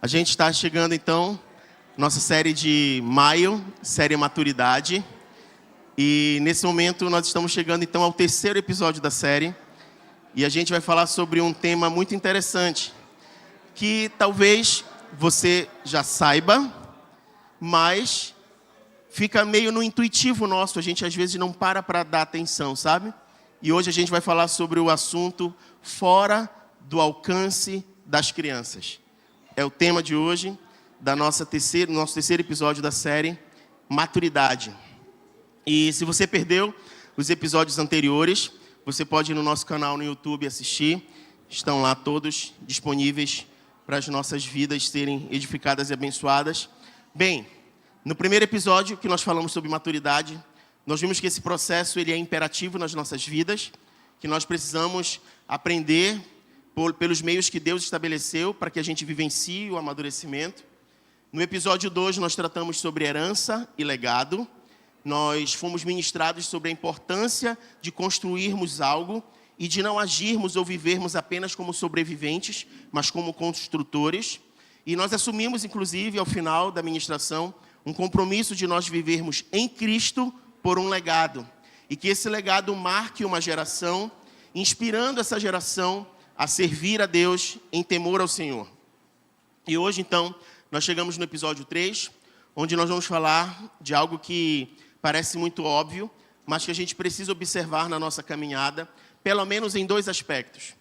A gente está chegando então, nossa série de maio, série Maturidade. E nesse momento nós estamos chegando então ao terceiro episódio da série. E a gente vai falar sobre um tema muito interessante, que talvez você já saiba, mas fica meio no intuitivo nosso, a gente às vezes não para dar atenção, sabe? E hoje a gente vai falar sobre o assunto fora do alcance das crianças. É o tema de hoje, nosso terceiro episódio da série Maturidade. E se você perdeu os episódios anteriores, você pode ir no nosso canal no YouTube assistir. Estão lá todos disponíveis para as nossas vidas serem edificadas e abençoadas. Bem, no primeiro episódio que nós falamos sobre maturidade, nós vimos que esse processo ele é imperativo nas nossas vidas, que nós precisamos aprender pelos meios que Deus estabeleceu para que a gente vivencie o amadurecimento. No episódio 2, nós tratamos sobre herança e legado. Nós fomos ministrados sobre a importância de construirmos algo e de não agirmos ou vivermos apenas como sobreviventes, mas como construtores. E nós assumimos, inclusive, ao final da ministração, um compromisso de nós vivermos em Cristo por um legado. E que esse legado marque uma geração, inspirando essa geração a servir a Deus em temor ao Senhor. E hoje, então, nós chegamos no episódio 3, onde nós vamos falar de algo que parece muito óbvio, mas que a gente precisa observar na nossa caminhada, pelo menos em dois aspectos.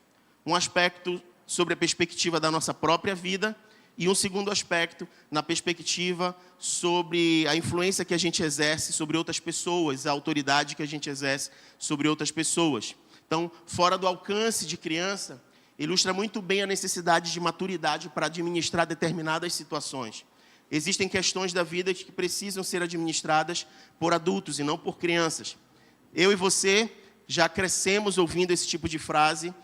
Um aspecto sobre a perspectiva da nossa própria vida e um segundo aspecto na perspectiva sobre a influência que a gente exerce sobre outras pessoas, a autoridade que a gente exerce sobre outras pessoas. Então, fora do alcance de criança, ilustra muito bem a necessidade de maturidade para administrar determinadas situações. Existem questões da vida que precisam ser administradas por adultos e não por crianças. Eu e você já crescemos ouvindo esse tipo de frase,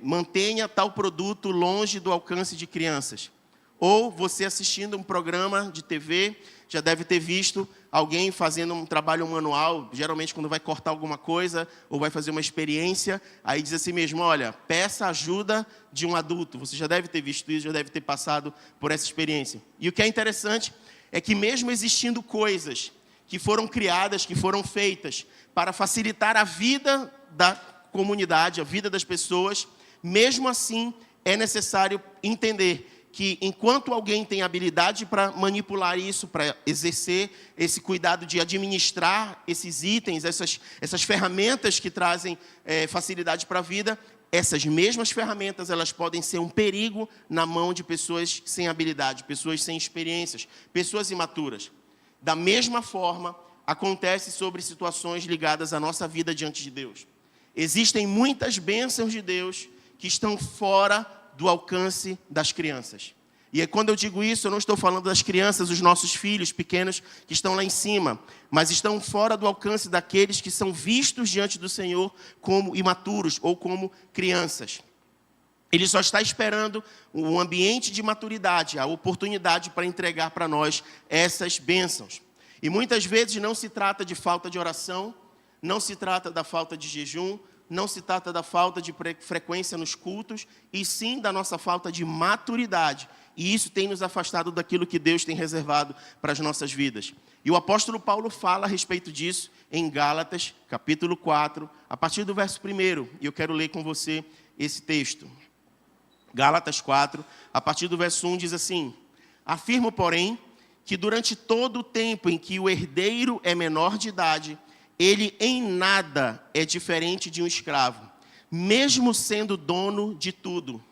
mantenha tal produto longe do alcance de crianças. Ou você assistindo um programa de TV, já deve ter visto alguém fazendo um trabalho manual, geralmente quando vai cortar alguma coisa ou vai fazer uma experiência, aí diz assim mesmo, olha, peça ajuda de um adulto. Você já deve ter visto isso, já deve ter passado por essa experiência. E o que é interessante é que mesmo existindo coisas que foram criadas, que foram feitas para facilitar a vida da comunidade, a vida das pessoas, mesmo assim é necessário entender que enquanto alguém tem habilidade para manipular isso, para exercer esse cuidado de administrar esses itens, essas ferramentas que trazem facilidade para a vida, essas mesmas ferramentas elas podem ser um perigo na mão de pessoas sem habilidade, pessoas sem experiências, pessoas imaturas. Da mesma forma, acontece sobre situações ligadas à nossa vida diante de Deus. Existem muitas bênçãos de Deus que estão fora do alcance das crianças. E quando eu digo isso, eu não estou falando das crianças, os nossos filhos pequenos que estão lá em cima, mas estão fora do alcance daqueles que são vistos diante do Senhor como imaturos ou como crianças. Ele só está esperando um ambiente de maturidade, a oportunidade para entregar para nós essas bênçãos. E muitas vezes não se trata de falta de oração, não se trata da falta de jejum, não se trata da falta de frequência nos cultos, e sim da nossa falta de maturidade. E isso tem nos afastado daquilo que Deus tem reservado para as nossas vidas. E o apóstolo Paulo fala a respeito disso em Gálatas, capítulo 4, a partir do verso 1. E eu quero ler com você esse texto. Gálatas 4, a partir do verso 1, diz assim: afirmo, porém, que durante todo o tempo em que o herdeiro é menor de idade, ele em nada é diferente de um escravo, mesmo sendo dono de tudo.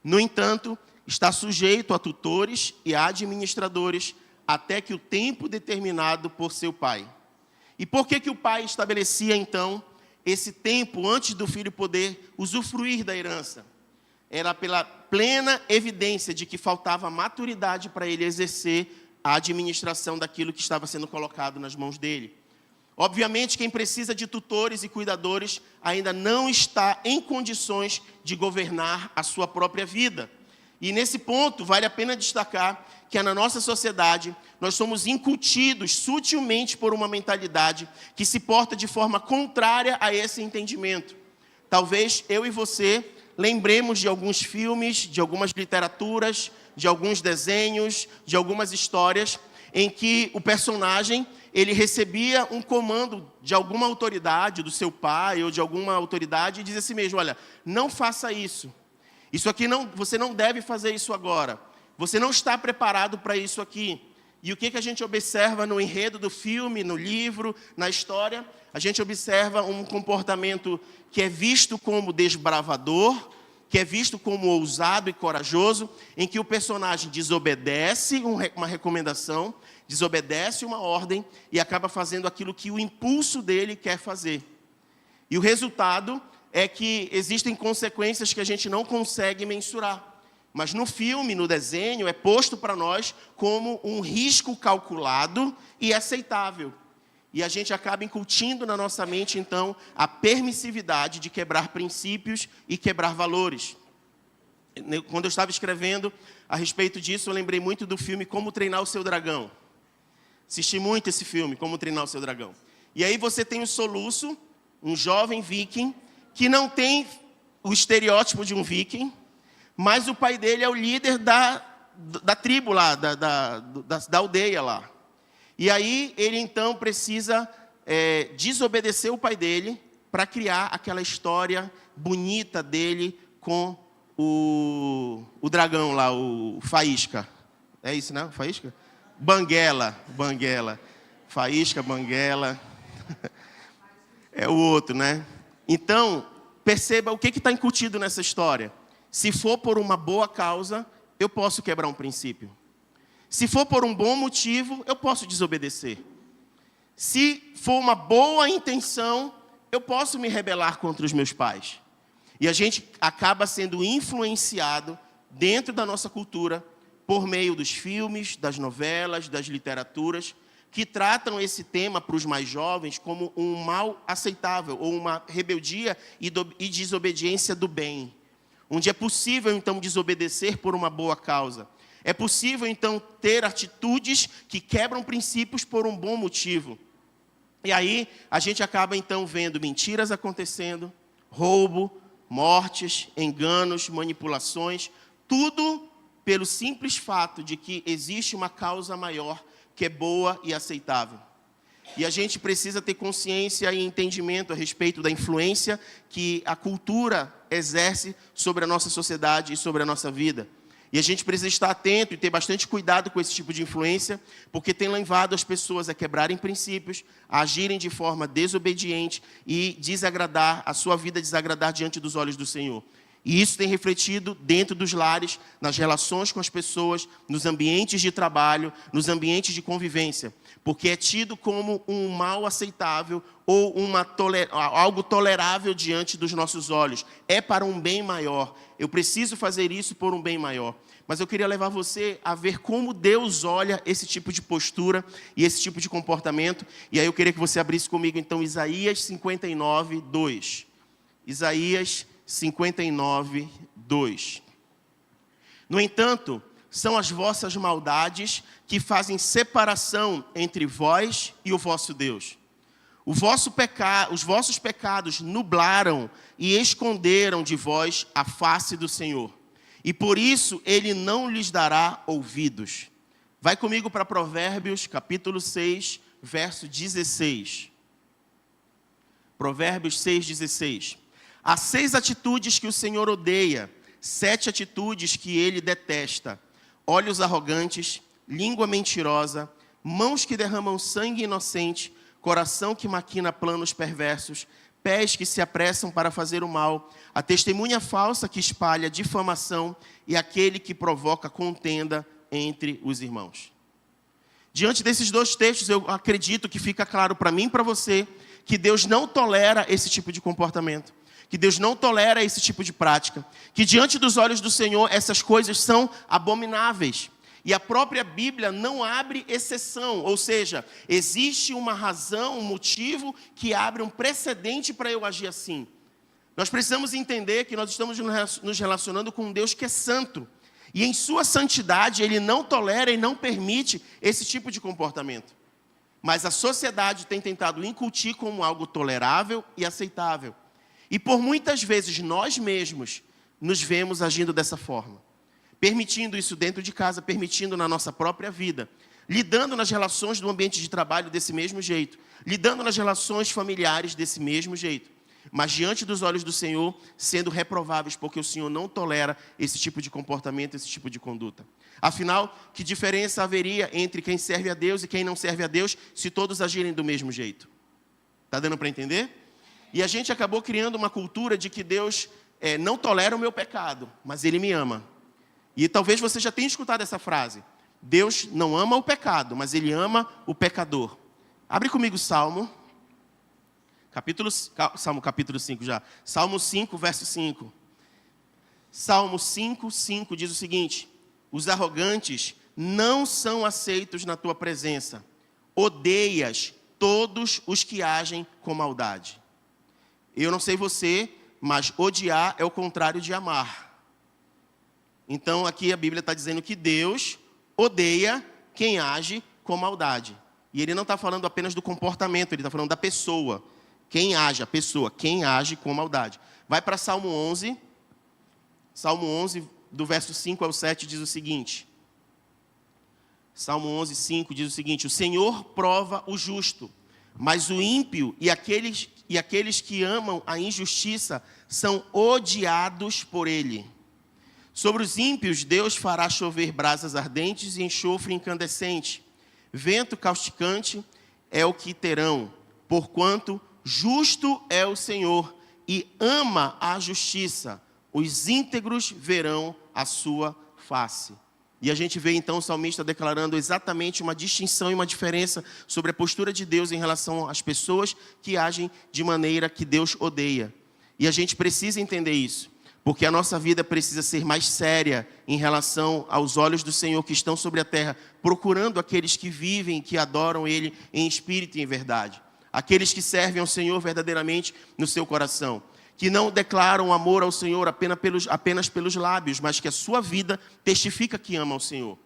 No entanto, está sujeito a tutores e a administradores até que o tempo determinado por seu pai. E por que o pai estabelecia, então, esse tempo antes do filho poder usufruir da herança? Era pela plena evidência de que faltava maturidade para ele exercer a administração daquilo que estava sendo colocado nas mãos dele. Obviamente, quem precisa de tutores e cuidadores ainda não está em condições de governar a sua própria vida. E nesse ponto, vale a pena destacar que na nossa sociedade, nós somos incutidos sutilmente por uma mentalidade que se porta de forma contrária a esse entendimento. Talvez eu e você lembremos de alguns filmes, de algumas literaturas, de alguns desenhos, de algumas histórias, em que o personagem ele recebia um comando de alguma autoridade, do seu pai ou de alguma autoridade, e dizia assim mesmo: olha, não faça isso. Isso aqui não, você não deve fazer isso agora. Você não está preparado para isso aqui. E o que a gente observa no enredo do filme, no livro, na história? A gente observa um comportamento que é visto como desbravador, que é visto como ousado e corajoso, em que o personagem desobedece uma recomendação, desobedece uma ordem e acaba fazendo aquilo que o impulso dele quer fazer. E o resultado é que existem consequências que a gente não consegue mensurar. Mas no filme, no desenho, é posto para nós como um risco calculado e aceitável. E a gente acaba incutindo na nossa mente, então, a permissividade de quebrar princípios e quebrar valores. Quando eu estava escrevendo a respeito disso, eu lembrei muito do filme Como Treinar o Seu Dragão. Assisti muito esse filme, Como Treinar o Seu Dragão. E aí você tem o Soluço, um jovem viking, que não tem o estereótipo de um viking, mas o pai dele é o líder da tribo lá, da aldeia lá. E aí ele então precisa desobedecer o pai dele para criar aquela história bonita dele com o dragão lá, o Faísca. É isso, né? Faísca? Banguela. Faísca, Banguela. É o outro, né? Então, perceba o que está incutido nessa história. Se for por uma boa causa, eu posso quebrar um princípio. Se for por um bom motivo, eu posso desobedecer. Se for uma boa intenção, eu posso me rebelar contra os meus pais. E a gente acaba sendo influenciado dentro da nossa cultura por meio dos filmes, das novelas, das literaturas, que tratam esse tema para os mais jovens como um mal aceitável, ou uma rebeldia e desobediência do bem. Onde é possível, então, desobedecer por uma boa causa. É possível, então, ter atitudes que quebram princípios por um bom motivo. E aí, a gente acaba, então, vendo mentiras acontecendo, roubo, mortes, enganos, manipulações, tudo pelo simples fato de que existe uma causa maior que é boa e aceitável. E a gente precisa ter consciência e entendimento a respeito da influência que a cultura exerce sobre a nossa sociedade e sobre a nossa vida. E a gente precisa estar atento e ter bastante cuidado com esse tipo de influência, porque tem levado as pessoas a quebrarem princípios, a agirem de forma desobediente e desagradar, a sua vida desagradar diante dos olhos do Senhor. E isso tem refletido dentro dos lares, nas relações com as pessoas, nos ambientes de trabalho, nos ambientes de convivência. Porque é tido como um mal aceitável ou algo tolerável diante dos nossos olhos. É para um bem maior. Eu preciso fazer isso por um bem maior. Mas eu queria levar você a ver como Deus olha esse tipo de postura e esse tipo de comportamento. E aí eu queria que você abrisse comigo, então, Isaías 59, 2. Isaías 59, 2. No entanto, são as vossas maldades que fazem separação entre vós e o vosso Deus. Os vossos pecados nublaram e esconderam de vós a face do Senhor. E por isso ele não lhes dará ouvidos. Vai comigo para Provérbios, capítulo 6, verso 16. Provérbios 6, 16. Há 6 atitudes que o Senhor odeia, 7 atitudes que ele detesta: olhos arrogantes, língua mentirosa, mãos que derramam sangue inocente, coração que maquina planos perversos, pés que se apressam para fazer o mal, a testemunha falsa que espalha difamação e aquele que provoca contenda entre os irmãos. Diante desses 2 textos, eu acredito que fica claro para mim e para você que Deus não tolera esse tipo de comportamento. Que Deus não tolera esse tipo de prática, que diante dos olhos do Senhor essas coisas são abomináveis. E a própria Bíblia não abre exceção, ou seja, existe uma razão, um motivo que abre um precedente para eu agir assim. Nós precisamos entender que nós estamos nos relacionando com um Deus que é santo. E em sua santidade Ele não tolera e não permite esse tipo de comportamento. Mas a sociedade tem tentado incutir como algo tolerável e aceitável. E por muitas vezes nós mesmos nos vemos agindo dessa forma. permitindo isso dentro de casa, permitindo na nossa própria vida, lidando nas relações do ambiente de trabalho desse mesmo jeito, lidando nas relações familiares desse mesmo jeito, mas diante dos olhos do Senhor, sendo reprováveis, porque o Senhor não tolera esse tipo de comportamento, esse tipo de conduta. Afinal, que diferença haveria entre quem serve a Deus e quem não serve a Deus, se todos agirem do mesmo jeito? Está dando para entender? E a gente acabou criando uma cultura de que Deus não tolera o meu pecado, mas Ele me ama. E talvez você já tenha escutado essa frase. Deus não ama o pecado, mas Ele ama o pecador. Abre comigo Salmo capítulo 5 já. Salmo 5, verso 5. Salmo 5, 5 diz o seguinte: os arrogantes não são aceitos na tua presença. Odeias todos os que agem com maldade. Eu não sei você, mas odiar é o contrário de amar. Então aqui a Bíblia está dizendo que Deus odeia quem age com maldade. E Ele não está falando apenas do comportamento, Ele está falando da pessoa. Quem age, a pessoa, quem age com maldade. Vai para Salmo 11. Salmo 11, do verso 5 ao 7, diz o seguinte. Salmo 11, 5 diz o seguinte: o Senhor prova o justo, mas o ímpio e aqueles que amam a injustiça são odiados por Ele. Sobre os ímpios, Deus fará chover brasas ardentes e enxofre incandescente. Vento causticante é o que terão, porquanto justo é o Senhor e ama a justiça. Os íntegros verão a sua face. E a gente vê então o salmista declarando exatamente uma distinção e uma diferença sobre a postura de Deus em relação às pessoas que agem de maneira que Deus odeia. E a gente precisa entender isso, porque a nossa vida precisa ser mais séria em relação aos olhos do Senhor que estão sobre a terra, procurando aqueles que vivem, que adoram Ele em espírito e em verdade. Aqueles que servem ao Senhor verdadeiramente no seu coração, que não declaram amor ao Senhor apenas pelos lábios, mas que a sua vida testifica que ama ao Senhor.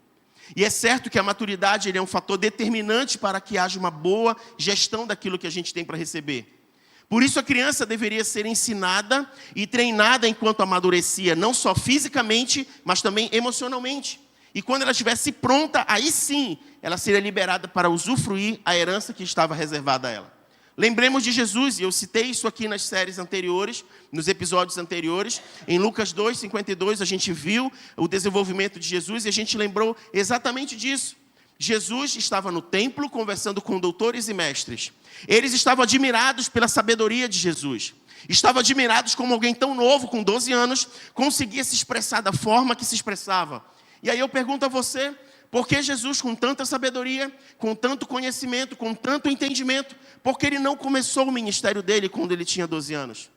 E é certo que a maturidade é um fator determinante para que haja uma boa gestão daquilo que a gente tem para receber. Por isso a criança deveria ser ensinada e treinada enquanto amadurecia, não só fisicamente, mas também emocionalmente. E quando ela estivesse pronta, aí sim, ela seria liberada para usufruir a herança que estava reservada a ela. Lembremos de Jesus, e eu citei isso aqui nas séries anteriores, nos episódios anteriores. Em Lucas 2, 52, a gente viu o desenvolvimento de Jesus e a gente lembrou exatamente disso. Jesus estava no templo conversando com doutores e mestres. Eles estavam admirados pela sabedoria de Jesus. Estavam admirados como alguém tão novo, com 12 anos, conseguia se expressar da forma que se expressava. E aí eu pergunto a você, por que Jesus, com tanta sabedoria, com tanto conhecimento, com tanto entendimento, por que Ele não começou o ministério dele quando ele tinha 12 anos?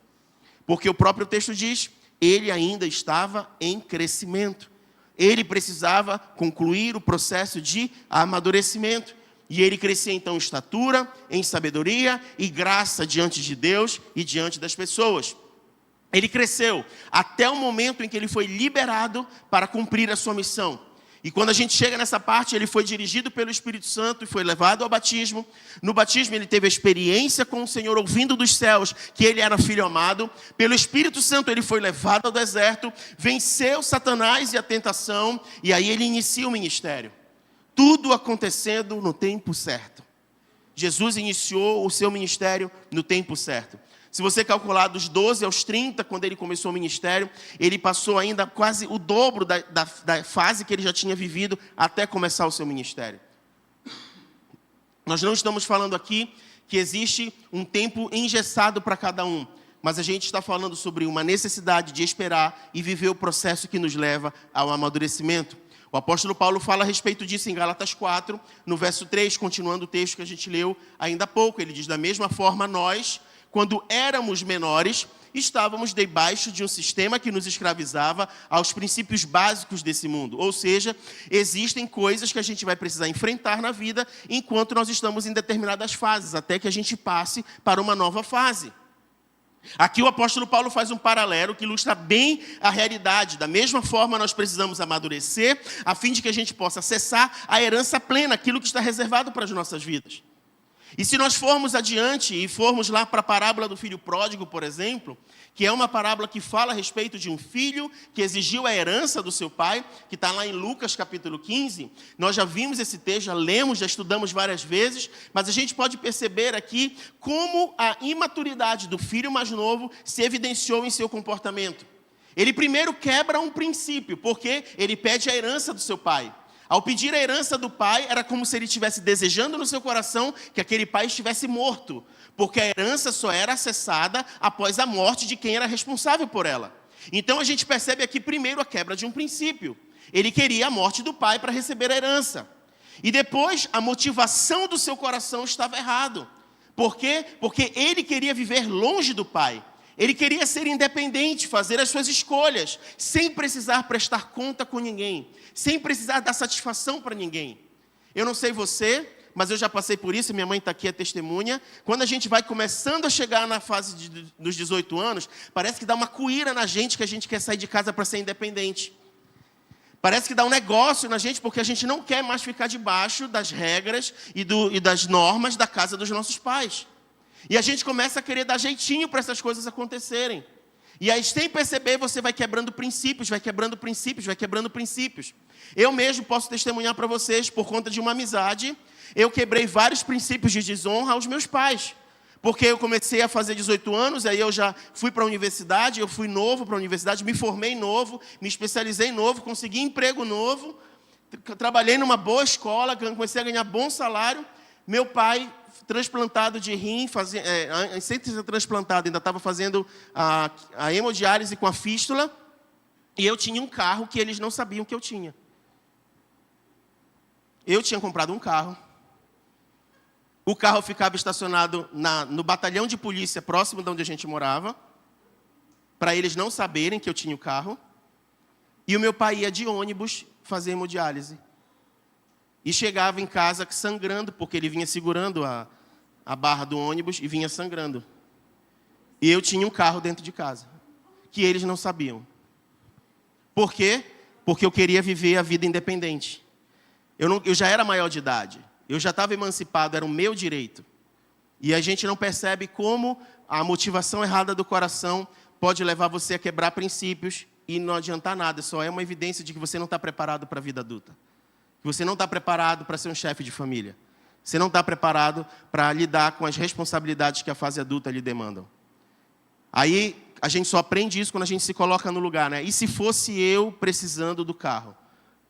Porque o próprio texto diz, Ele ainda estava em crescimento. Ele precisava concluir o processo de amadurecimento. E ele crescia então em estatura, em sabedoria e graça diante de Deus e diante das pessoas. Ele cresceu até o momento em que ele foi liberado para cumprir a sua missão. E quando a gente chega nessa parte, ele foi dirigido pelo Espírito Santo e foi levado ao batismo. No batismo ele teve a experiência com o Senhor, ouvindo dos céus que ele era filho amado. Pelo Espírito Santo ele foi levado ao deserto, venceu Satanás e a tentação, e aí ele inicia o ministério. Tudo acontecendo no tempo certo. Jesus iniciou o seu ministério no tempo certo. Se você calcular dos 12 aos 30, quando ele começou o ministério, ele passou ainda quase o dobro da fase que ele já tinha vivido até começar o seu ministério. Nós não estamos falando aqui que existe um tempo engessado para cada um, mas a gente está falando sobre uma necessidade de esperar e viver o processo que nos leva ao amadurecimento. O apóstolo Paulo fala a respeito disso em Gálatas 4, no verso 3, continuando o texto que a gente leu ainda há pouco. Ele diz, da mesma forma nós, quando éramos menores, estávamos debaixo de um sistema que nos escravizava aos princípios básicos desse mundo. Ou seja, existem coisas que a gente vai precisar enfrentar na vida enquanto nós estamos em determinadas fases, até que a gente passe para uma nova fase. Aqui o apóstolo Paulo faz um paralelo que ilustra bem a realidade. Da mesma forma, nós precisamos amadurecer a fim de que a gente possa acessar a herança plena, aquilo que está reservado para as nossas vidas. E se nós formos adiante e formos lá para a parábola do filho pródigo, por exemplo, que é uma parábola que fala a respeito de um filho que exigiu a herança do seu pai, que está lá em Lucas capítulo 15, nós já vimos esse texto, já lemos, já estudamos várias vezes, mas a gente pode perceber aqui como a imaturidade do filho mais novo se evidenciou em seu comportamento. Ele primeiro quebra um princípio, porque ele pede a herança do seu pai. Ao pedir a herança do pai, era como se ele estivesse desejando no seu coração que aquele pai estivesse morto, porque a herança só era acessada após a morte de quem era responsável por ela. Então a gente percebe aqui primeiro a quebra de um princípio. Ele queria a morte do pai para receber a herança. E depois a motivação do seu coração estava errado. Por quê? Porque ele queria viver longe do pai. Ele queria ser independente, fazer as suas escolhas, sem precisar prestar conta com ninguém, sem precisar dar satisfação para ninguém. Eu não sei você, mas eu já passei por isso, minha mãe está aqui, é testemunha. Quando a gente vai começando a chegar na fase dos 18 anos, parece que dá uma coíra na gente que a gente quer sair de casa para ser independente. Parece que dá um negócio na gente porque a gente não quer mais ficar debaixo das regras e das normas da casa dos nossos pais. E a gente começa a querer dar jeitinho para essas coisas acontecerem. E aí, sem perceber, você vai quebrando princípios, vai quebrando princípios, vai quebrando princípios. Eu mesmo posso testemunhar para vocês, por conta de uma amizade, eu quebrei vários princípios de desonra aos meus pais. Porque eu comecei a fazer 18 anos, aí eu já fui para a universidade, eu fui novo para a universidade, me formei novo, me especializei novo, consegui emprego novo, trabalhei numa boa escola, comecei a ganhar bom salário. Meu pai, transplantado de rim, sem ser transplantado, ainda estava fazendo a hemodiálise com a fístula, e eu tinha um carro que eles não sabiam que eu tinha. Eu tinha comprado um carro. O carro ficava estacionado no batalhão de polícia, próximo de onde a gente morava, para eles não saberem que eu tinha o carro. E o meu pai ia de ônibus fazer hemodiálise. E chegava em casa sangrando, porque ele vinha segurando a barra do ônibus e vinha sangrando. E eu tinha um carro dentro de casa, que eles não sabiam. Por quê? Porque eu queria viver a vida independente. Eu já era maior de idade. Eu já estava emancipado, era o meu direito. E a gente não percebe como a motivação errada do coração pode levar você a quebrar princípios e não adiantar nada. Só é uma evidência de que você não está preparado para a vida adulta. Que você não está preparado para ser um chefe de família. Você não está preparado para lidar com as responsabilidades que a fase adulta lhe demandam. Aí a gente só aprende isso quando a gente se coloca no lugar, né? E se fosse eu precisando do carro,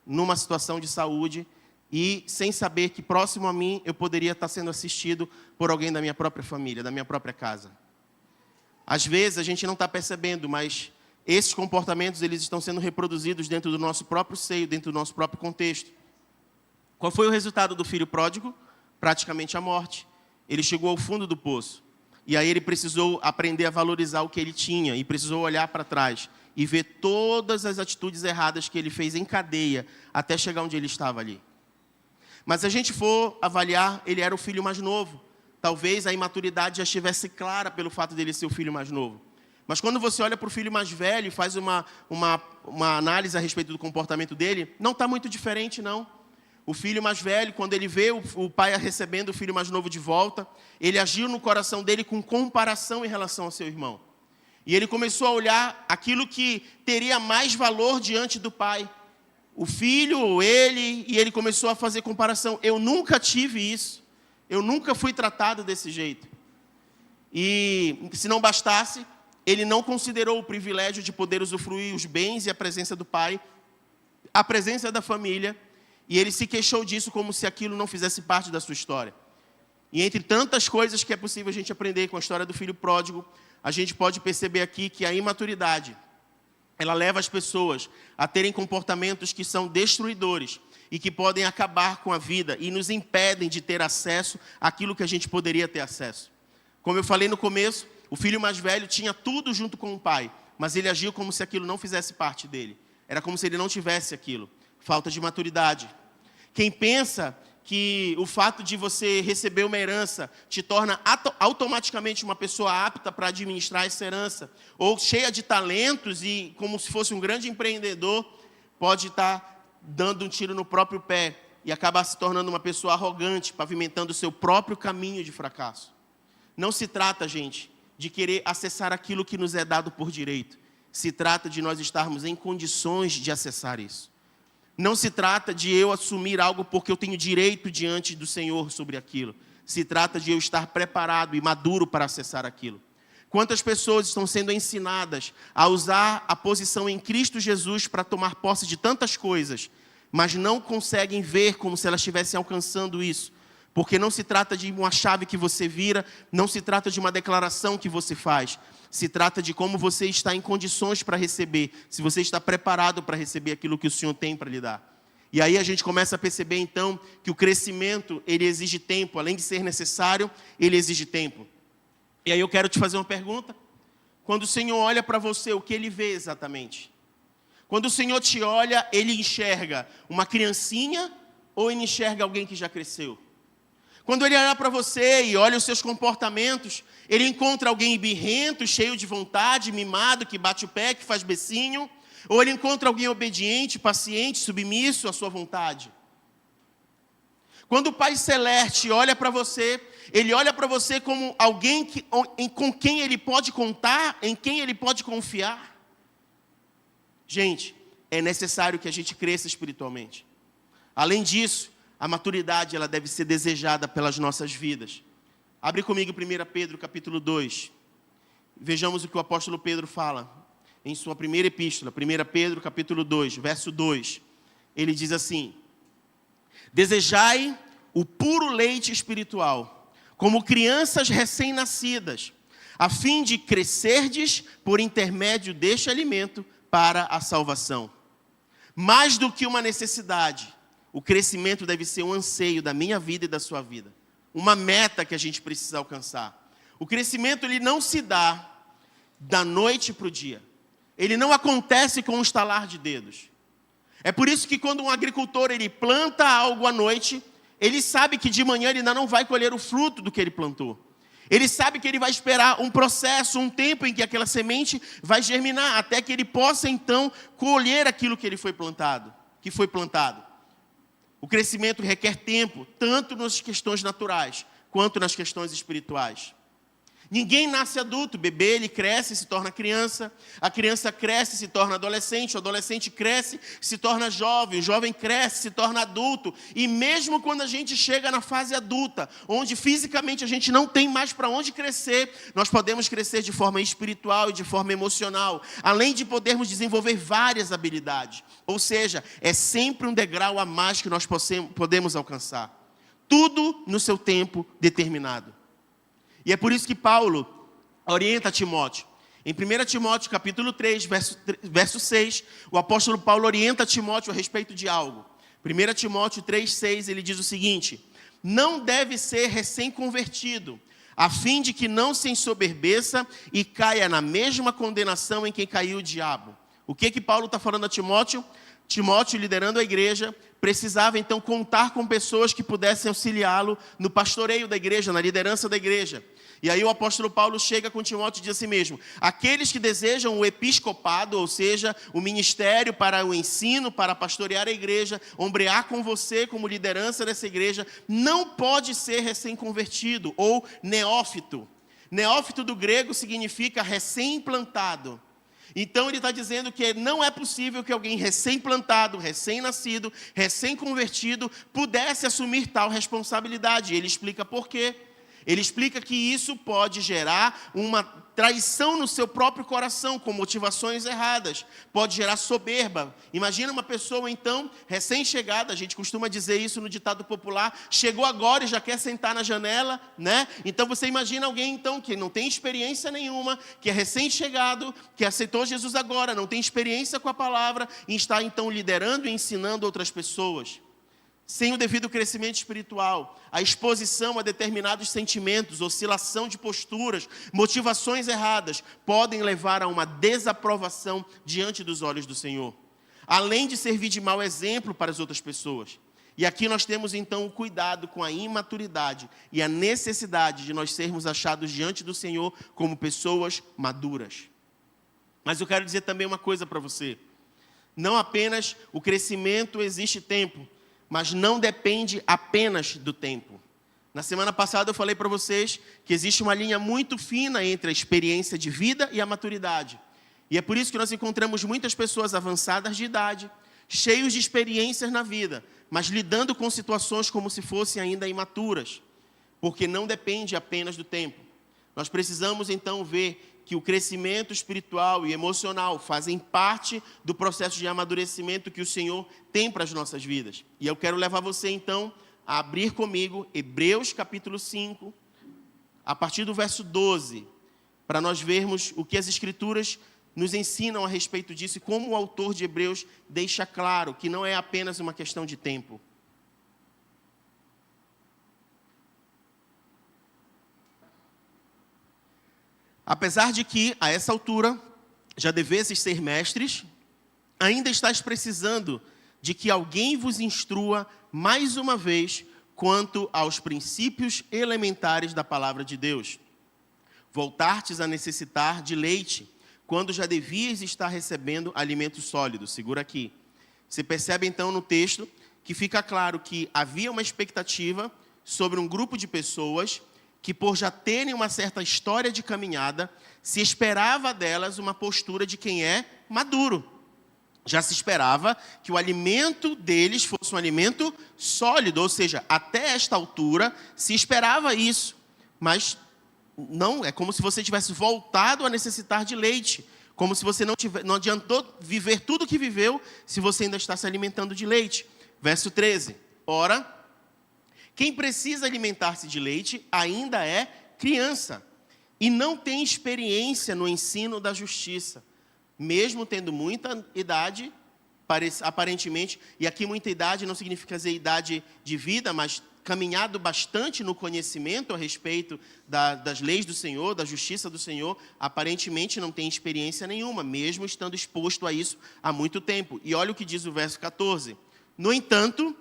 numa situação de saúde, e sem saber que próximo a mim eu poderia estar sendo assistido por alguém da minha própria família, da minha própria casa. Às vezes a gente não está percebendo, mas esses comportamentos eles estão sendo reproduzidos dentro do nosso próprio seio, dentro do nosso próprio contexto. Qual foi o resultado do filho pródigo? Praticamente a morte. Ele chegou ao fundo do poço. E aí ele precisou aprender a valorizar o que ele tinha e precisou olhar para trás e ver todas as atitudes erradas que ele fez em cadeia até chegar onde ele estava ali. Mas se a gente for avaliar, ele era o filho mais novo. Talvez a imaturidade já estivesse clara pelo fato dele ser o filho mais novo. Mas quando você olha para o filho mais velho e faz uma análise a respeito do comportamento dele, não está muito diferente, não. O filho mais velho, quando ele vê o pai recebendo o filho mais novo de volta, ele agiu no coração dele com comparação em relação ao seu irmão. E ele começou a olhar aquilo que teria mais valor diante do pai. O filho, ele, e ele começou a fazer comparação. Eu nunca tive isso. Eu nunca fui tratado desse jeito. E se não bastasse, ele não considerou o privilégio de poder usufruir os bens e a presença do pai, a presença da família, e ele se queixou disso como se aquilo não fizesse parte da sua história. E entre tantas coisas que é possível a gente aprender com a história do filho pródigo, a gente pode perceber aqui que a imaturidade, ela leva as pessoas a terem comportamentos que são destruidores e que podem acabar com a vida e nos impedem de ter acesso àquilo que a gente poderia ter acesso. Como eu falei no começo, o filho mais velho tinha tudo junto com o pai, mas ele agiu como se aquilo não fizesse parte dele. Era como se ele não tivesse aquilo. Falta de maturidade. Quem pensa que o fato de você receber uma herança te torna automaticamente uma pessoa apta para administrar essa herança, ou cheia de talentos e como se fosse um grande empreendedor, pode estar dando um tiro no próprio pé, e acaba se tornando uma pessoa arrogante, pavimentando o seu próprio caminho de fracasso. Não se trata, gente, de querer acessar aquilo que nos é dado por direito. Se trata de nós estarmos em condições de acessar isso. Não se trata de eu assumir algo porque eu tenho direito diante do Senhor sobre aquilo. Se trata de eu estar preparado e maduro para acessar aquilo. Quantas pessoas estão sendo ensinadas a usar a posição em Cristo Jesus para tomar posse de tantas coisas, mas não conseguem ver como se elas estivessem alcançando isso. Porque não se trata de uma chave que você vira, não se trata de uma declaração que você faz. Se trata de como você está em condições para receber, se você está preparado para receber aquilo que o Senhor tem para lhe dar. E aí a gente começa a perceber então que o crescimento, ele exige tempo, além de ser necessário, ele exige tempo. E aí eu quero te fazer uma pergunta. Quando o Senhor olha para você, o que Ele vê exatamente? Quando o Senhor te olha, Ele enxerga uma criancinha ou Ele enxerga alguém que já cresceu? Quando Ele olha para você e olha os seus comportamentos, Ele encontra alguém birrento, cheio de vontade, mimado, que bate o pé, que faz becinho? Ou Ele encontra alguém obediente, paciente, submisso à sua vontade? Quando o Pai Celeste olha para você, Ele olha para você como alguém com quem Ele pode contar, em quem Ele pode confiar. Gente, é necessário que a gente cresça espiritualmente. Além disso, a maturidade ela deve ser desejada pelas nossas vidas. Abre comigo 1 Pedro capítulo 2. Vejamos o que o apóstolo Pedro fala em sua primeira epístola. 1 Pedro capítulo 2, verso 2. Ele diz assim: desejai o puro leite espiritual, como crianças recém-nascidas, a fim de crescerdes por intermédio deste alimento para a salvação. Mais do que uma necessidade, o crescimento deve ser um anseio da minha vida e da sua vida. Uma meta que a gente precisa alcançar. O crescimento ele não se dá da noite para o dia. Ele não acontece com um estalar de dedos. É por isso que quando um agricultor ele planta algo à noite, ele sabe que de manhã ele ainda não vai colher o fruto do que ele plantou. Ele sabe que ele vai esperar um processo, um tempo em que aquela semente vai germinar, até que ele possa então colher aquilo que foi plantado. O crescimento requer tempo, tanto nas questões naturais, quanto nas questões espirituais. Ninguém nasce adulto, bebê ele cresce, se torna criança, a criança cresce, se torna adolescente, o adolescente cresce, se torna jovem, o jovem cresce, se torna adulto. E mesmo quando a gente chega na fase adulta, onde fisicamente a gente não tem mais para onde crescer, nós podemos crescer de forma espiritual e de forma emocional, além de podermos desenvolver várias habilidades. Ou seja, é sempre um degrau a mais que nós podemos alcançar. Tudo no seu tempo determinado. E é por isso que Paulo orienta Timóteo. Em 1 Timóteo capítulo 3, verso 6, o apóstolo Paulo orienta Timóteo a respeito de algo. 1 Timóteo 3, 6, ele diz o seguinte: não deve ser recém-convertido, a fim de que não se ensoberbeça e caia na mesma condenação em que caiu o diabo. O que Paulo está falando a Timóteo? Timóteo, liderando a igreja, precisava então contar com pessoas que pudessem auxiliá-lo no pastoreio da igreja, na liderança da igreja. E aí o apóstolo Paulo chega com Timóteo e diz assim mesmo: aqueles que desejam o episcopado, ou seja, o ministério para o ensino, para pastorear a igreja, ombrear com você como liderança dessa igreja, não pode ser recém-convertido ou neófito. Neófito do grego significa recém-implantado. Então ele está dizendo que não é possível que alguém recém-plantado, recém-nascido, recém-convertido pudesse assumir tal responsabilidade. Ele explica por quê. Ele explica que isso pode gerar uma traição no seu próprio coração, com motivações erradas. Pode gerar soberba. Imagina uma pessoa, então, recém-chegada, a gente costuma dizer isso no ditado popular, chegou agora e já quer sentar na janela, né? Então você imagina alguém, então, que não tem experiência nenhuma, que é recém-chegado, que aceitou Jesus agora, não tem experiência com a palavra, e está, então, liderando e ensinando outras pessoas. Sem o devido crescimento espiritual, a exposição a determinados sentimentos, oscilação de posturas, motivações erradas, podem levar a uma desaprovação diante dos olhos do Senhor. Além de servir de mau exemplo para as outras pessoas. E aqui nós temos então o cuidado com a imaturidade e a necessidade de nós sermos achados diante do Senhor como pessoas maduras. Mas eu quero dizer também uma coisa para você. Não apenas o crescimento existe tempo, mas não depende apenas do tempo. Na semana passada eu falei para vocês que existe uma linha muito fina entre a experiência de vida e a maturidade. E é por isso que nós encontramos muitas pessoas avançadas de idade, cheios de experiências na vida, mas lidando com situações como se fossem ainda imaturas, porque não depende apenas do tempo. Nós precisamos então ver que o crescimento espiritual e emocional fazem parte do processo de amadurecimento que o Senhor tem para as nossas vidas. E eu quero levar você então a abrir comigo Hebreus capítulo 5, a partir do verso 12, para nós vermos o que as Escrituras nos ensinam a respeito disso e como o autor de Hebreus deixa claro que não é apenas uma questão de tempo. Apesar de que, a essa altura, já devesses ser mestres, ainda estáis precisando de que alguém vos instrua mais uma vez quanto aos princípios elementares da palavra de Deus. Voltartes a necessitar de leite, quando já devias estar recebendo alimento sólido. Segura aqui. Você percebe então no texto que fica claro que havia uma expectativa sobre um grupo de pessoas que, por já terem uma certa história de caminhada, se esperava delas uma postura de quem é maduro. Já se esperava que o alimento deles fosse um alimento sólido, ou seja, até esta altura se esperava isso, mas não, é como se você tivesse voltado a necessitar de leite, como se você não adiantou viver tudo o que viveu se você ainda está se alimentando de leite. Verso 13, ora, quem precisa alimentar-se de leite ainda é criança e não tem experiência no ensino da justiça, mesmo tendo muita idade, aparentemente, e aqui muita idade não significa dizer idade de vida, mas caminhado bastante no conhecimento a respeito das leis do Senhor, da justiça do Senhor, aparentemente não tem experiência nenhuma, mesmo estando exposto a isso há muito tempo. E olha o que diz o verso 14. No entanto,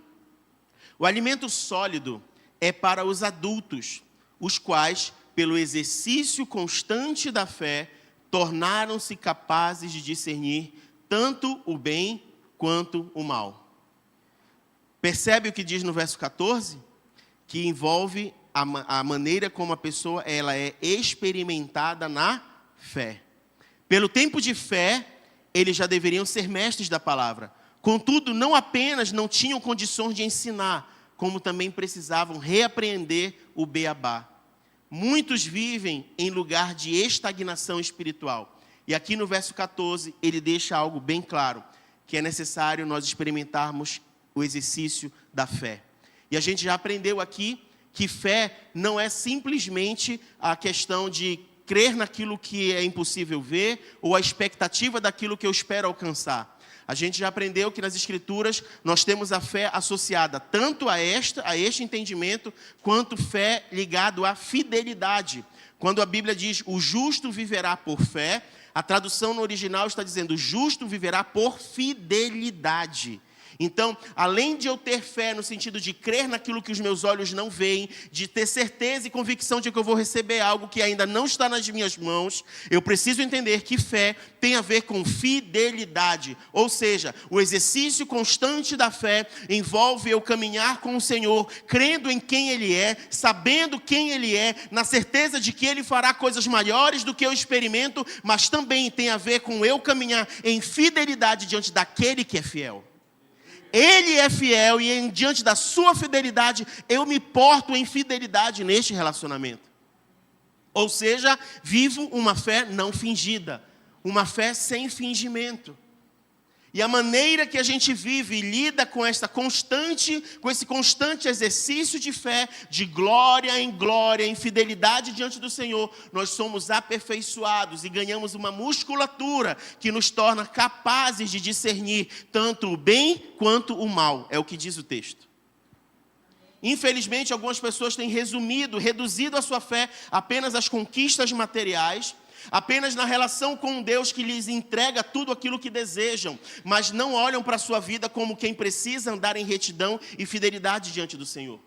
o alimento sólido é para os adultos, os quais, pelo exercício constante da fé, tornaram-se capazes de discernir tanto o bem quanto o mal. Percebe o que diz no verso 14? Que envolve a maneira como a pessoa ela é experimentada na fé. Pelo tempo de fé, eles já deveriam ser mestres da palavra. Contudo, não apenas não tinham condições de ensinar, como também precisavam reaprender o beabá. Muitos vivem em lugar de estagnação espiritual. E aqui no verso 14, ele deixa algo bem claro, que é necessário nós experimentarmos o exercício da fé. E a gente já aprendeu aqui que fé não é simplesmente a questão de crer naquilo que é impossível ver ou a expectativa daquilo que eu espero alcançar. A gente já aprendeu que nas Escrituras nós temos a fé associada tanto a este entendimento, quanto fé ligado à fidelidade. Quando a Bíblia diz, o justo viverá por fé, a tradução no original está dizendo, o justo viverá por fidelidade. Então, além de eu ter fé no sentido de crer naquilo que os meus olhos não veem, de ter certeza e convicção de que eu vou receber algo que ainda não está nas minhas mãos, eu preciso entender que fé tem a ver com fidelidade. Ou seja, o exercício constante da fé envolve eu caminhar com o Senhor, crendo em quem Ele é, sabendo quem Ele é, na certeza de que Ele fará coisas maiores do que eu experimento, mas também tem a ver com eu caminhar em fidelidade diante daquele que é fiel. Ele é fiel e diante da sua fidelidade, eu me porto em fidelidade neste relacionamento. Ou seja, vivo uma fé não fingida, uma fé sem fingimento. E a maneira que a gente vive e lida com esse constante exercício de fé, de glória, em fidelidade diante do Senhor, nós somos aperfeiçoados e ganhamos uma musculatura que nos torna capazes de discernir tanto o bem quanto o mal, é o que diz o texto. Infelizmente, algumas pessoas têm reduzido a sua fé apenas às conquistas materiais, apenas na relação com Deus que lhes entrega tudo aquilo que desejam, mas não olham para a sua vida como quem precisa andar em retidão e fidelidade diante do Senhor.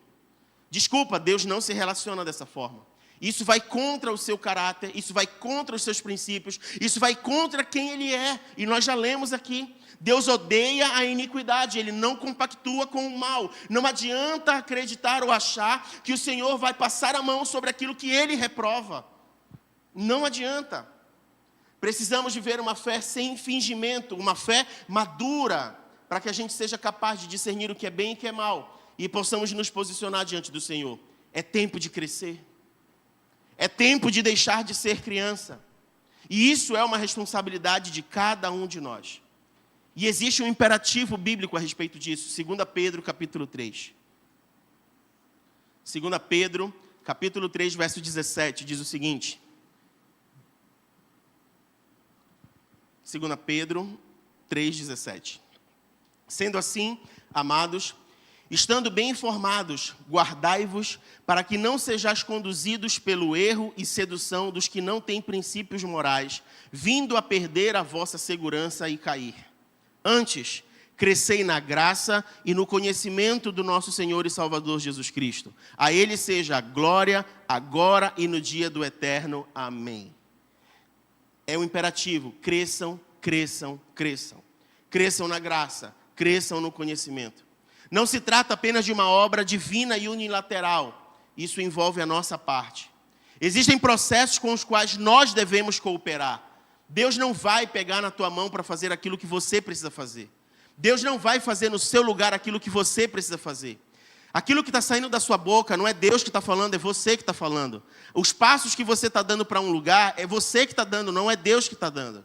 Desculpa, Deus não se relaciona dessa forma. Isso vai contra o seu caráter, isso vai contra os seus princípios, isso vai contra quem ele é. E nós já lemos aqui. Deus odeia a iniquidade, ele não compactua com o mal. Não adianta acreditar ou achar que o Senhor vai passar a mão sobre aquilo que ele reprova. Não adianta. Precisamos viver uma fé sem fingimento, uma fé madura, para que a gente seja capaz de discernir o que é bem e o que é mal, e possamos nos posicionar diante do Senhor. É tempo de crescer. É tempo de deixar de ser criança. E isso é uma responsabilidade de cada um de nós. E existe um imperativo bíblico a respeito disso. 2 Pedro, capítulo 3. 2 Pedro, capítulo 3, verso 17, diz o seguinte. 2 Pedro 3, 17. Sendo assim, amados, estando bem informados, guardai-vos para que não sejais conduzidos pelo erro e sedução dos que não têm princípios morais, vindo a perder a vossa segurança e cair. Antes, crescei na graça e no conhecimento do nosso Senhor e Salvador Jesus Cristo. A Ele seja a glória, agora e no dia do eterno. Amém. É um imperativo, cresçam, cresçam, cresçam. Cresçam na graça, cresçam no conhecimento. Não se trata apenas de uma obra divina e unilateral. Isso envolve a nossa parte. Existem processos com os quais nós devemos cooperar. Deus não vai pegar na tua mão para fazer aquilo que você precisa fazer. Deus não vai fazer no seu lugar aquilo que você precisa fazer. Aquilo que está saindo da sua boca não é Deus que está falando, é você que está falando. Os passos que você está dando para um lugar, é você que está dando, não é Deus que está dando.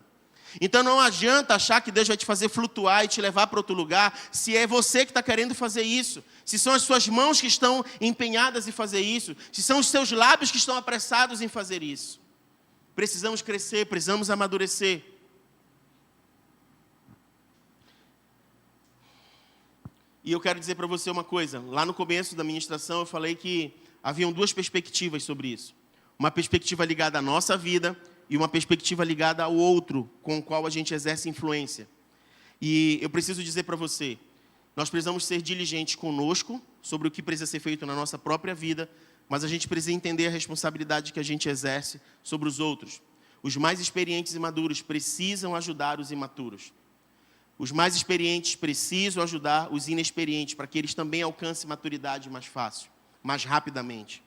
Então não adianta achar que Deus vai te fazer flutuar e te levar para outro lugar, se é você que está querendo fazer isso. Se são as suas mãos que estão empenhadas em fazer isso. Se são os seus lábios que estão apressados em fazer isso. Precisamos crescer, precisamos amadurecer. E eu quero dizer para você uma coisa. Lá no começo da ministração eu falei que haviam duas perspectivas sobre isso. Uma perspectiva ligada à nossa vida e uma perspectiva ligada ao outro com o qual a gente exerce influência. E eu preciso dizer para você, nós precisamos ser diligentes conosco sobre o que precisa ser feito na nossa própria vida, mas a gente precisa entender a responsabilidade que a gente exerce sobre os outros. Os mais experientes e maduros precisam ajudar os imaturos. Os mais experientes precisam ajudar os inexperientes, para que eles também alcancem maturidade mais fácil, mais rapidamente.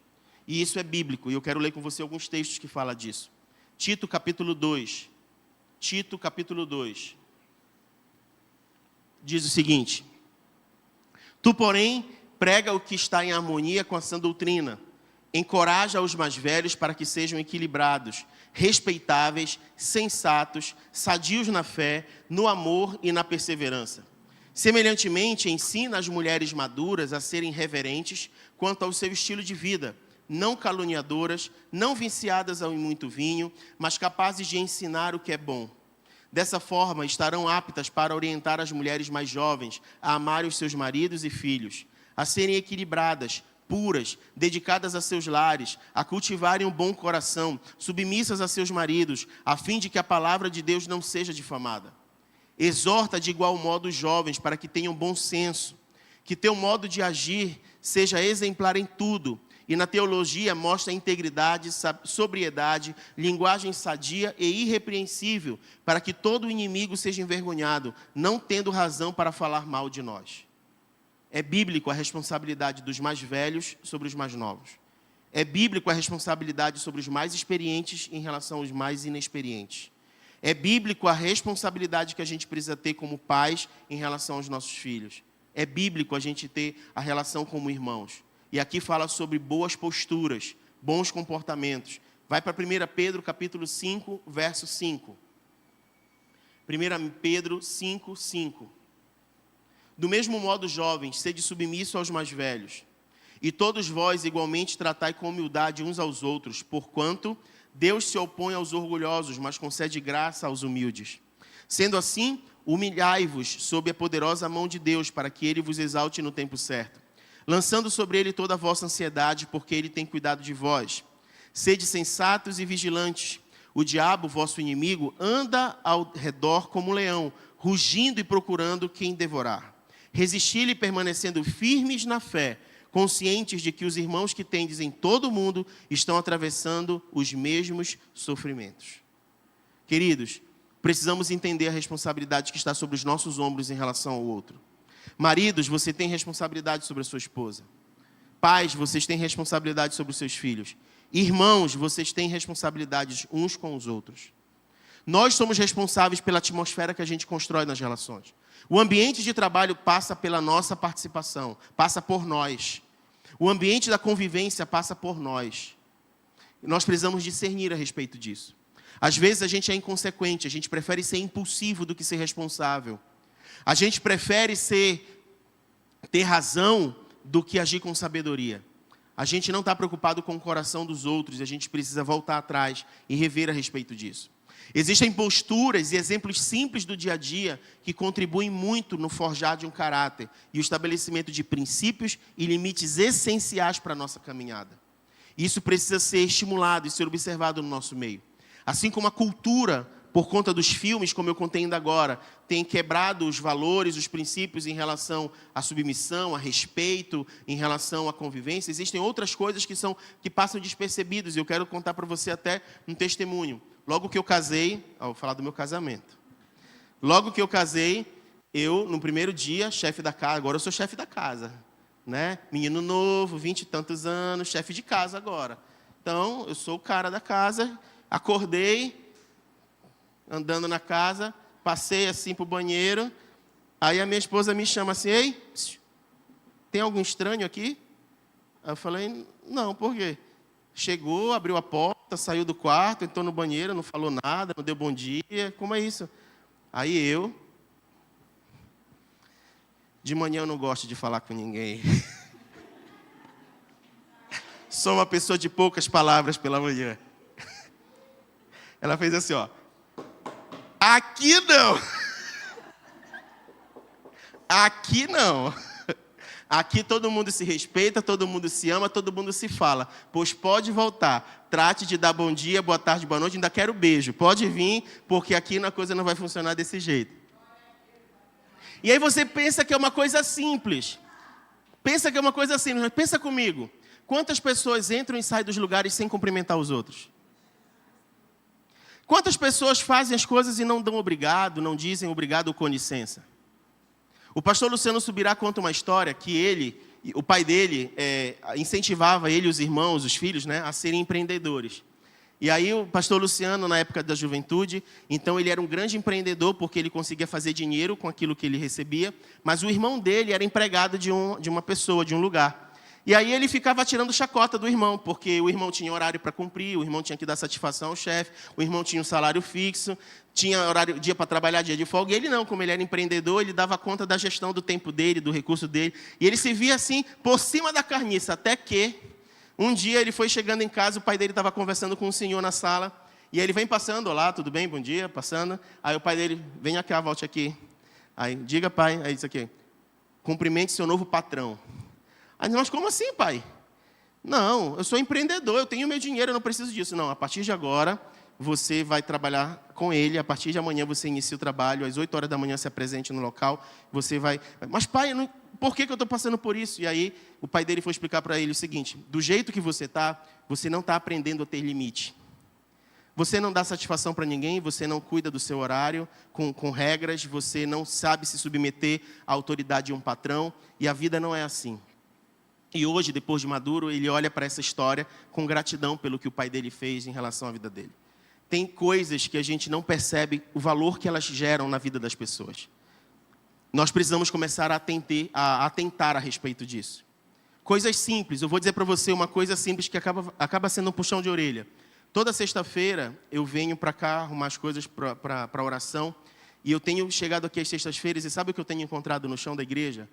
E isso é bíblico, e eu quero ler com você alguns textos que falam disso. Tito, capítulo 2. Tito, capítulo 2. Diz o seguinte: Tu, porém, prega o que está em harmonia com a sã doutrina. Encoraja os mais velhos para que sejam equilibrados, respeitáveis, sensatos, sadios na fé, no amor e na perseverança. Semelhantemente, ensina as mulheres maduras a serem reverentes quanto ao seu estilo de vida, não caluniadoras, não viciadas em muito vinho, mas capazes de ensinar o que é bom. Dessa forma, estarão aptas para orientar as mulheres mais jovens a amarem os seus maridos e filhos, a serem equilibradas, puras, dedicadas a seus lares, a cultivarem um bom coração, submissas a seus maridos, a fim de que a palavra de Deus não seja difamada. Exorta de igual modo os jovens para que tenham bom senso, que teu modo de agir seja exemplar em tudo, e na teologia mostra integridade, sobriedade, linguagem sadia e irrepreensível, para que todo inimigo seja envergonhado, não tendo razão para falar mal de nós. É bíblico a responsabilidade dos mais velhos sobre os mais novos. É bíblico a responsabilidade sobre os mais experientes em relação aos mais inexperientes. É bíblico a responsabilidade que a gente precisa ter como pais em relação aos nossos filhos. É bíblico a gente ter a relação como irmãos. E aqui fala sobre boas posturas, bons comportamentos. Vai para 1 Pedro, capítulo 5, verso 5. 1 Pedro 5, 5. Do mesmo modo, jovens, sede submisso aos mais velhos. E todos vós igualmente tratai com humildade uns aos outros, porquanto Deus se opõe aos orgulhosos, mas concede graça aos humildes. Sendo assim, humilhai-vos sob a poderosa mão de Deus, para que Ele vos exalte no tempo certo. Lançando sobre Ele toda a vossa ansiedade, porque Ele tem cuidado de vós. Sede sensatos e vigilantes. O diabo, vosso inimigo, anda ao redor como um leão, rugindo e procurando quem devorar. Resisti-lhe permanecendo firmes na fé, conscientes de que os irmãos que tendes em todo o mundo estão atravessando os mesmos sofrimentos. Queridos, precisamos entender a responsabilidade que está sobre os nossos ombros em relação ao outro. Maridos, você tem responsabilidade sobre a sua esposa. Pais, vocês têm responsabilidade sobre os seus filhos. Irmãos, vocês têm responsabilidades uns com os outros. Nós somos responsáveis pela atmosfera que a gente constrói nas relações. O ambiente de trabalho passa pela nossa participação, passa por nós. O ambiente da convivência passa por nós. E nós precisamos discernir a respeito disso. Às vezes a gente é inconsequente, a gente prefere ser impulsivo do que ser responsável. A gente prefere ter razão do que agir com sabedoria. A gente não está preocupado com o coração dos outros, a gente precisa voltar atrás e rever a respeito disso. Existem posturas e exemplos simples do dia a dia que contribuem muito no forjar de um caráter e o estabelecimento de princípios e limites essenciais para a nossa caminhada. Isso precisa ser estimulado e ser observado no nosso meio. Assim como a cultura, por conta dos filmes, como eu contei ainda agora, tem quebrado os valores, os princípios em relação à submissão, a respeito, em relação à convivência, existem outras coisas que passam despercebidas, e eu quero contar para você até um testemunho. Logo que eu casei, vou falar do meu casamento. Logo que eu casei, eu, no primeiro dia, chefe da casa, agora eu sou chefe da casa, né? Menino novo, 20 e tantos anos, chefe de casa agora. Então, eu sou o cara da casa, acordei, andando na casa, passei assim para o banheiro, aí a minha esposa me chama assim, ei, tem algum estranho aqui? Aí eu falei, não, por quê? Chegou, abriu a porta, saiu do quarto, entrou no banheiro, não falou nada, não deu bom dia, como é isso? Aí de manhã eu não gosto de falar com ninguém. Sou uma pessoa de poucas palavras pela manhã. Ela fez assim, ó. Aqui não. Aqui não. Aqui todo mundo se respeita, todo mundo se ama, todo mundo se fala. Pois pode voltar. Trate de dar bom dia, boa tarde, boa noite. Ainda quero beijo. Pode vir, porque aqui a coisa não vai funcionar desse jeito. E aí você pensa que é uma coisa simples. Pensa que é uma coisa simples, mas pensa comigo. Quantas pessoas entram e saem dos lugares sem cumprimentar os outros? Quantas pessoas fazem as coisas e não dão obrigado, não dizem obrigado ou com licença? O pastor Luciano Subirá conta uma história que o pai dele incentivava ele, os irmãos, os filhos, né, a serem empreendedores. E aí o pastor Luciano, na época da juventude, então ele era um grande empreendedor porque ele conseguia fazer dinheiro com aquilo que ele recebia, mas o irmão dele era empregado de uma pessoa, de um lugar. E aí ele ficava tirando chacota do irmão, porque o irmão tinha horário para cumprir, o irmão tinha que dar satisfação ao chefe, o irmão tinha um salário fixo, tinha dia para trabalhar, dia de folga, e ele não, como ele era empreendedor, ele dava conta da gestão do tempo dele, do recurso dele, e ele se via assim, por cima da carniça, até que um dia ele foi chegando em casa, o pai dele estava conversando com um senhor na sala, e aí ele vem passando, olá, tudo bem, bom dia, passando, aí o pai dele, vem cá, volte aqui, aí, diga pai, aí disse aqui, cumprimente seu novo patrão. Aí, mas como assim, pai? Não, eu sou empreendedor, eu tenho meu dinheiro, eu não preciso disso. Não, a partir de agora, você vai trabalhar com ele, a partir de amanhã você inicia o trabalho, às 8 horas da manhã se apresente no local, você vai... Mas pai, por que eu estou passando por isso? E aí, o pai dele foi explicar para ele o seguinte, do jeito que você está, você não está aprendendo a ter limite. Você não dá satisfação para ninguém, você não cuida do seu horário com regras, você não sabe se submeter à autoridade de um patrão, e a vida não é assim. E hoje, depois de maduro, ele olha para essa história com gratidão pelo que o pai dele fez em relação à vida dele. Tem coisas que a gente não percebe o valor que elas geram na vida das pessoas. Nós precisamos começar a atentar a respeito disso. Coisas simples. Eu vou dizer para você uma coisa simples que acaba sendo um puxão de orelha. Toda sexta-feira eu venho para cá arrumar as coisas para a oração. E eu tenho chegado aqui às sextas-feiras e sabe o que eu tenho encontrado no chão da igreja?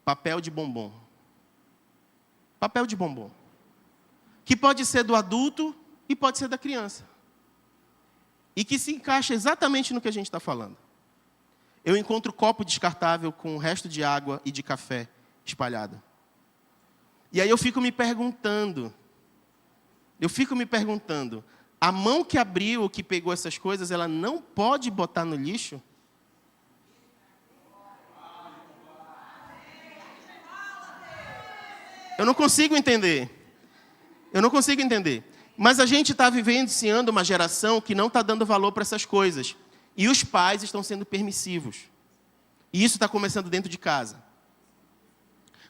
Papel de bombom. Papel de bombom. Que pode ser do adulto e pode ser da criança. E que se encaixa exatamente no que a gente está falando. Eu encontro copo descartável com o resto de água e de café espalhado. E aí eu fico me perguntando, a mão que abriu ou que pegou essas coisas, ela não pode botar no lixo? Eu não consigo entender. Eu não consigo entender. Mas a gente está vivenciando uma geração que não está dando valor para essas coisas. E os pais estão sendo permissivos. E isso está começando dentro de casa.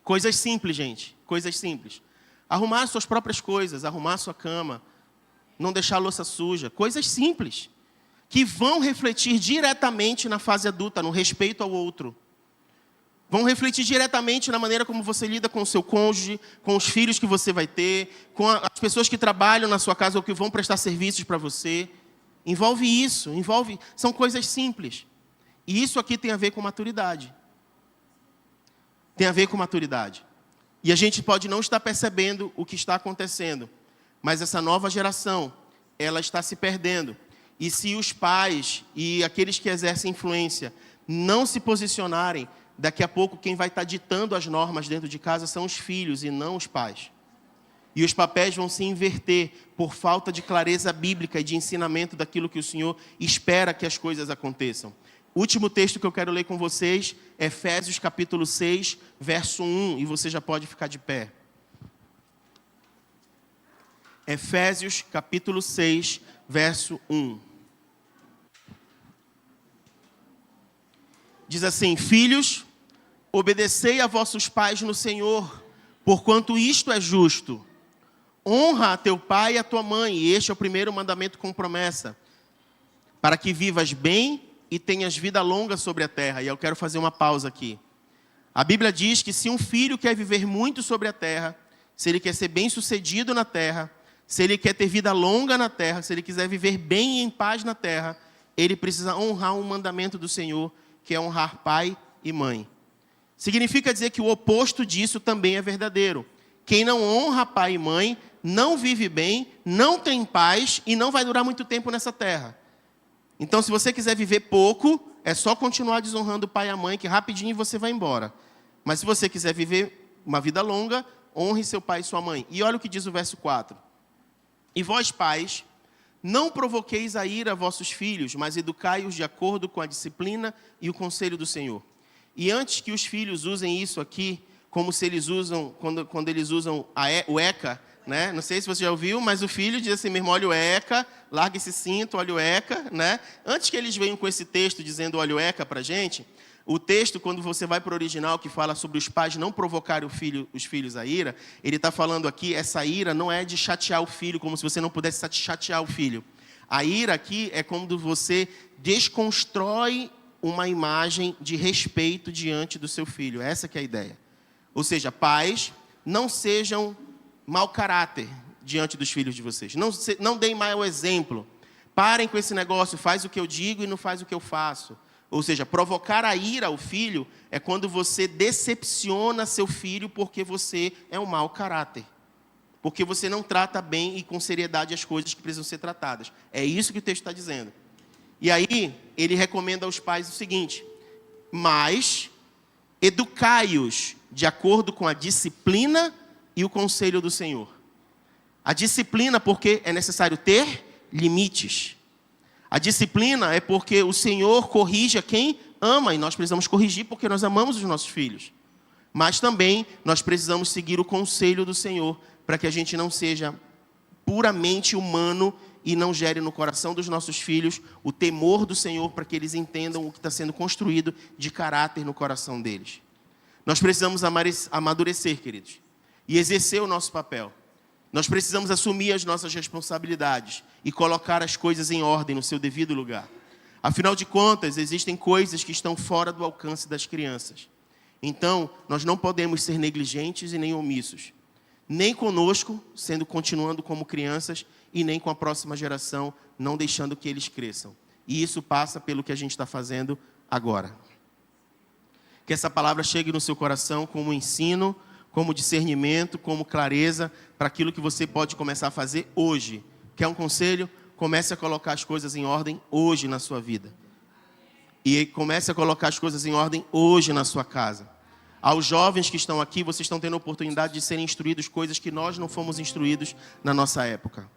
Coisas simples, gente. Coisas simples. Arrumar suas próprias coisas, arrumar sua cama, não deixar a louça suja. Coisas simples. Que vão refletir diretamente na fase adulta, no respeito ao outro. Vão refletir diretamente na maneira como você lida com o seu cônjuge, com os filhos que você vai ter, com as pessoas que trabalham na sua casa ou que vão prestar serviços para você. Envolve isso, são coisas simples. E isso aqui tem a ver com maturidade. Tem a ver com maturidade. E a gente pode não estar percebendo o que está acontecendo, mas essa nova geração, ela está se perdendo. E se os pais e aqueles que exercem influência não se posicionarem, daqui a pouco quem vai estar ditando as normas dentro de casa são os filhos e não os pais. E os papéis vão se inverter por falta de clareza bíblica e de ensinamento daquilo que o Senhor espera que as coisas aconteçam. O último texto que eu quero ler com vocês é Efésios capítulo 6, verso 1, e você já pode ficar de pé. Efésios capítulo 6, verso 1. Diz assim: filhos, obedecei a vossos pais no Senhor, porquanto isto é justo. Honra a teu pai e a tua mãe, e este é o primeiro mandamento com promessa, para que vivas bem e tenhas vida longa sobre a terra. E eu quero fazer uma pausa aqui. A Bíblia diz que se um filho quer viver muito sobre a terra, se ele quer ser bem sucedido na terra, se ele quer ter vida longa na terra, se ele quiser viver bem e em paz na terra, ele precisa honrar um mandamento do Senhor, que é honrar pai e mãe. Significa dizer que o oposto disso também é verdadeiro. Quem não honra pai e mãe, não vive bem, não tem paz e não vai durar muito tempo nessa terra. Então, se você quiser viver pouco, é só continuar desonrando o pai e a mãe, que rapidinho você vai embora. Mas se você quiser viver uma vida longa, honre seu pai e sua mãe. E olha o que diz o verso 4. E vós, pais, não provoqueis a ira a vossos filhos, mas educai-os de acordo com a disciplina e o conselho do Senhor. E antes que os filhos usem isso aqui, como se eles usam, quando eles usam o ECA, né? Não sei se você já ouviu, mas o filho diz assim mesmo: olha o ECA, larga esse cinto, olha o ECA, né? Antes que eles venham com esse texto dizendo olha o ECA para a gente, o texto, quando você vai para o original, que fala sobre os pais não provocarem os filhos a ira, ele está falando aqui, essa ira não é de chatear o filho, como se você não pudesse chatear o filho. A ira aqui é quando você desconstrói uma imagem de respeito diante do seu filho. Essa que é a ideia. Ou seja, pais, não sejam mau caráter diante dos filhos de vocês. Não deem mau exemplo. Parem com esse negócio, faz o que eu digo e não faz o que eu faço. Ou seja, provocar a ira ao filho é quando você decepciona seu filho porque você é um mau caráter. Porque você não trata bem e com seriedade as coisas que precisam ser tratadas. É isso que o texto está dizendo. E aí, ele recomenda aos pais o seguinte: mas educai-os de acordo com a disciplina e o conselho do Senhor. A disciplina porque é necessário ter limites. A disciplina é porque o Senhor corrige a quem ama, e nós precisamos corrigir porque nós amamos os nossos filhos. Mas também nós precisamos seguir o conselho do Senhor, para que a gente não seja puramente humano e não gere no coração dos nossos filhos o temor do Senhor, para que eles entendam o que está sendo construído de caráter no coração deles. Nós precisamos amadurecer, queridos, e exercer o nosso papel. Nós precisamos assumir as nossas responsabilidades e colocar as coisas em ordem no seu devido lugar. Afinal de contas, existem coisas que estão fora do alcance das crianças. Então, nós não podemos ser negligentes e nem omissos. Nem conosco, continuando como crianças, e nem com a próxima geração, não deixando que eles cresçam. E isso passa pelo que a gente está fazendo agora. Que essa palavra chegue no seu coração como ensino, como discernimento, como clareza, para aquilo que você pode começar a fazer hoje. Quer um conselho? Comece a colocar as coisas em ordem hoje na sua vida. E comece a colocar as coisas em ordem hoje na sua casa. Aos jovens que estão aqui, vocês estão tendo a oportunidade de serem instruídos coisas que nós não fomos instruídos na nossa época.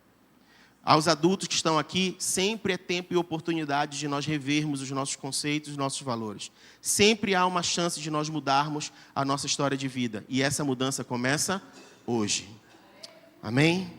Aos adultos que estão aqui, sempre é tempo e oportunidade de nós revermos os nossos conceitos, os nossos valores. Sempre há uma chance de nós mudarmos a nossa história de vida. E essa mudança começa hoje. Amém?